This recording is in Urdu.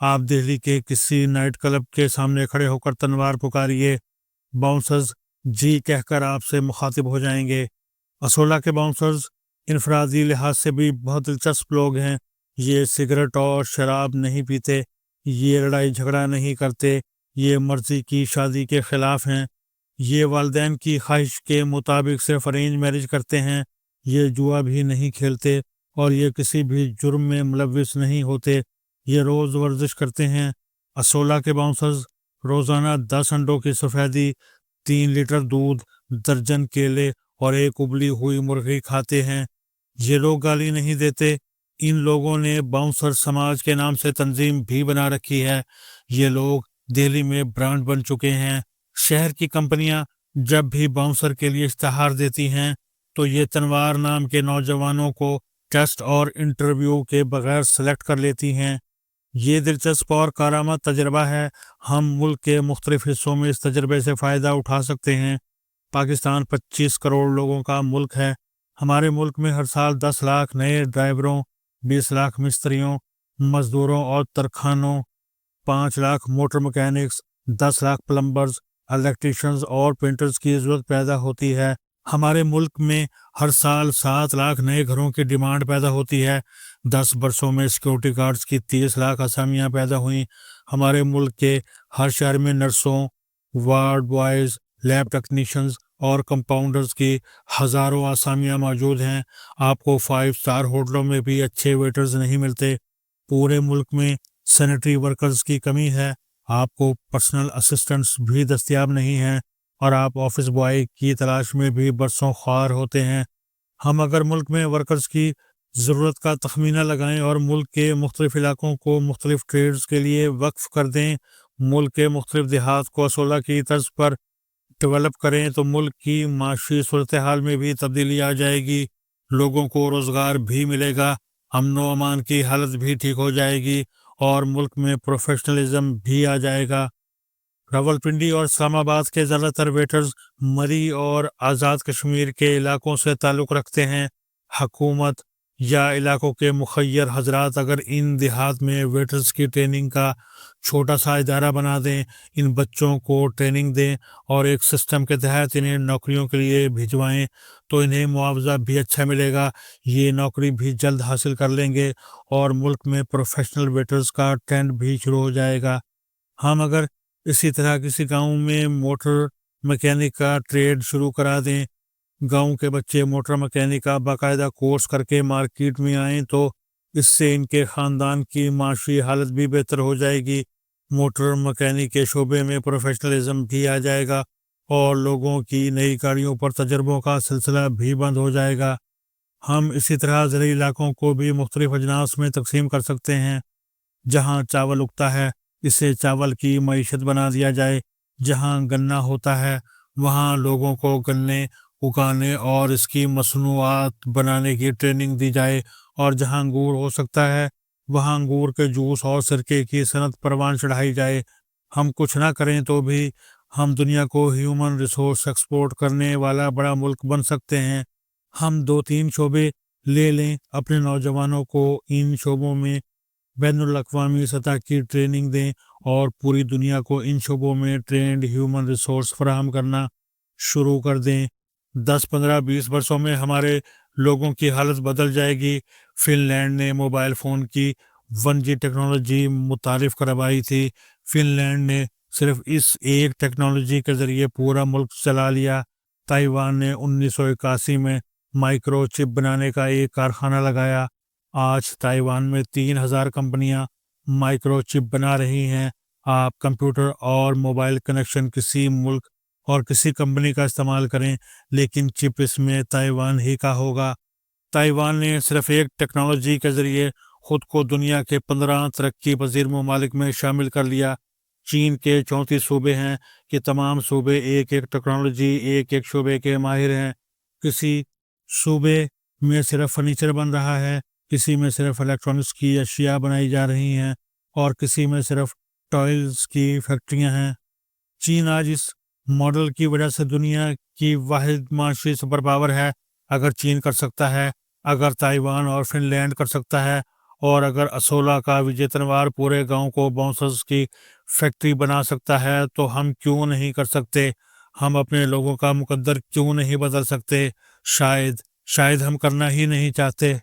آپ دہلی کے کسی نائٹ کلب کے سامنے کھڑے ہو کر تنوار پکاریے، باؤنسرز جی کہہ کر آپ سے مخاطب ہو جائیں گے۔ اسولہ کے باؤنسرز انفرادی لحاظ سے بھی بہت دلچسپ لوگ ہیں۔ یہ سگریٹ اور شراب نہیں پیتے، یہ لڑائی جھگڑا نہیں کرتے، یہ مرضی کی شادی کے خلاف ہیں، یہ والدین کی خواہش کے مطابق صرف ارینج میرج کرتے ہیں، یہ جوا بھی نہیں کھیلتے اور یہ کسی بھی جرم میں ملوث نہیں ہوتے، یہ روز ورزش کرتے ہیں۔ اسولہ کے باؤنسرز روزانہ 10 انڈوں کی سفیدی، 3 لیٹر دودھ، درجن کیلے اور ایک ابلی ہوئی مرغی کھاتے ہیں۔ یہ لوگ گالی نہیں دیتے۔ ان لوگوں نے باؤنسر سماج کے نام سے تنظیم بھی بنا رکھی ہے۔ یہ لوگ دہلی میں برانڈ بن چکے ہیں۔ شہر کی کمپنیاں جب بھی باؤنسر کے لیے اشتہار دیتی ہیں تو یہ تنوار نام کے نوجوانوں کو ٹیسٹ اور انٹرویو کے بغیر سلیکٹ کر لیتی ہیں۔ یہ دلچسپ اور کارآمد تجربہ ہے۔ ہم ملک کے مختلف حصوں میں اس تجربے سے فائدہ اٹھا سکتے ہیں۔ پاکستان 25 کروڑ لوگوں کا ملک ہے۔ ہمارے ملک میں ہر سال 10 لاکھ نئے ڈرائیوروں، 20 لاکھ مستریوں، مزدوروں اور ترکھانوں، 5 لاکھ موٹر مکینکس، 10 لاکھ پلمبرز، الیکٹریشنز اور پینٹرز کی ضرورت پیدا ہوتی ہے۔ ہمارے ملک میں ہر سال 7 لاکھ نئے گھروں کی ڈیمانڈ پیدا ہوتی ہے۔ 10 برسوں میں سیکورٹی گارڈز کی 30 لاکھ اسامیاں پیدا ہوئیں۔ ہمارے ملک کے ہر شہر میں نرسوں، وارڈ بوائز، لیب ٹیکنیشنز اور کمپاؤنڈرز کی ہزاروں اسامیاں موجود ہیں۔ آپ کو 5 اسٹار ہوٹلوں میں بھی اچھے ویٹرز نہیں ملتے۔ پورے ملک میں سینیٹری ورکرز کی کمی ہے۔ آپ کو پرسنل اسسٹنٹس بھی دستیاب نہیں ہیں اور آپ آفس بوائے کی تلاش میں بھی برسوں خوار ہوتے ہیں۔ ہم اگر ملک میں ورکرز کی ضرورت کا تخمینہ لگائیں اور ملک کے مختلف علاقوں کو مختلف ٹریڈز کے لیے وقف کر دیں، ملک کے مختلف دیہات کو اسولہ کی طرز پر ڈیولپ کریں تو ملک کی معاشی صورتحال میں بھی تبدیلی آ جائے گی، لوگوں کو روزگار بھی ملے گا، امن و امان کی حالت بھی ٹھیک ہو جائے گی اور ملک میں پروفیشنلزم بھی آ جائے گا۔ راولپنڈی اور اسلام آباد کے زیادہ تر ویٹرز مری اور آزاد کشمیر کے علاقوں سے تعلق رکھتے ہیں۔ حکومت یا علاقوں کے مخیر حضرات اگر ان دیہات میں ویٹرز کی ٹریننگ کا چھوٹا سا ادارہ بنا دیں، ان بچوں کو ٹریننگ دیں اور ایک سسٹم کے تحت انہیں نوکریوں کے لیے بھجوائیں تو انہیں معاوضہ بھی اچھا ملے گا، یہ نوکری بھی جلد حاصل کر لیں گے اور ملک میں پروفیشنل ویٹرز کا ٹرینڈ بھی شروع ہو جائے گا۔ ہم اگر اسی طرح کسی گاؤں میں موٹر مکینک کا ٹریڈ شروع کرا دیں، گاؤں کے بچے موٹر مکینک کا باقاعدہ کورس کر کے مارکیٹ میں آئیں تو اس سے ان کے خاندان کی معاشی حالت بھی بہتر ہو جائے گی، موٹر مکینک کے شعبے میں پروفیشنلزم بھی آ جائے گا اور لوگوں کی نئی گاڑیوں پر تجربوں کا سلسلہ بھی بند ہو جائے گا۔ ہم اسی طرح زرعی علاقوں کو بھی مختلف اجناس میں تقسیم کر سکتے ہیں۔ جہاں چاول اگتا ہے اسے چاول کی معیشت بنا دیا جائے، جہاں گنا ہوتا ہے وہاں لوگوں کو گنے اگانے اور اس کی مصنوعات بنانے کی ٹریننگ دی جائے، اور جہاں انگور ہو سکتا ہے وہاں انگور کے جوس اور سرکے کی صنعت پروان چڑھائی جائے۔ ہم کچھ نہ کریں تو بھی ہم دنیا کو ہیومن ریسورس ایکسپورٹ کرنے والا بڑا ملک بن سکتے ہیں۔ ہم 2-3 شعبے لے لیں، اپنے نوجوانوں کو ان شعبوں میں بین الاقوامی سطح کی ٹریننگ دیں اور پوری دنیا کو ان شعبوں میں ٹرینڈ ہیومن ریسورس فراہم کرنا شروع کر دیں۔ 10-15-20 برسوں میں ہمارے لوگوں کی حالت بدل جائے گی۔ فن لینڈ نے موبائل فون کی 1G ٹیکنالوجی متعارف کروائی تھی۔ فن لینڈ نے صرف اس ایک ٹیکنالوجی کے ذریعے پورا ملک چلا لیا۔ تائیوان نے 1981 میں مائکرو چپ بنانے کا ایک کارخانہ لگایا۔ آج تائیوان میں 3000 کمپنیاں مائکرو چپ بنا رہی ہیں۔ آپ کمپیوٹر اور موبائل کنیکشن کسی ملک اور کسی کمپنی کا استعمال کریں لیکن چپ اس میں تائیوان ہی کا ہوگا۔ تائیوان نے صرف ایک ٹیکنالوجی کے ذریعے خود کو دنیا کے 15 ترقی پذیر ممالک میں شامل کر لیا۔ چین کے 34 صوبے ہیں کہ تمام صوبے ایک ٹیکنالوجی ایک شعبے کے ماہر ہیں۔ کسی صوبے میں صرف فرنیچر بن رہا ہے، کسی میں صرف الیکٹرانکس کی اشیاء بنائی جا رہی ہیں اور کسی میں صرف ٹوائلز کی فیکٹریاں ہیں۔ چین آج اس ماڈل کی وجہ سے دنیا کی واحد معاشی سپر پاور ہے۔ اگر چین کر سکتا ہے، اگر تائیوان اور فن لینڈ کر سکتا ہے اور اگر اسولہ کا وجے تنوار پورے گاؤں کو باؤنسرز کی فیکٹری بنا سکتا ہے تو ہم کیوں نہیں کر سکتے؟ ہم اپنے لوگوں کا مقدر کیوں نہیں بدل سکتے؟ شاید ہم کرنا ہی نہیں چاہتے۔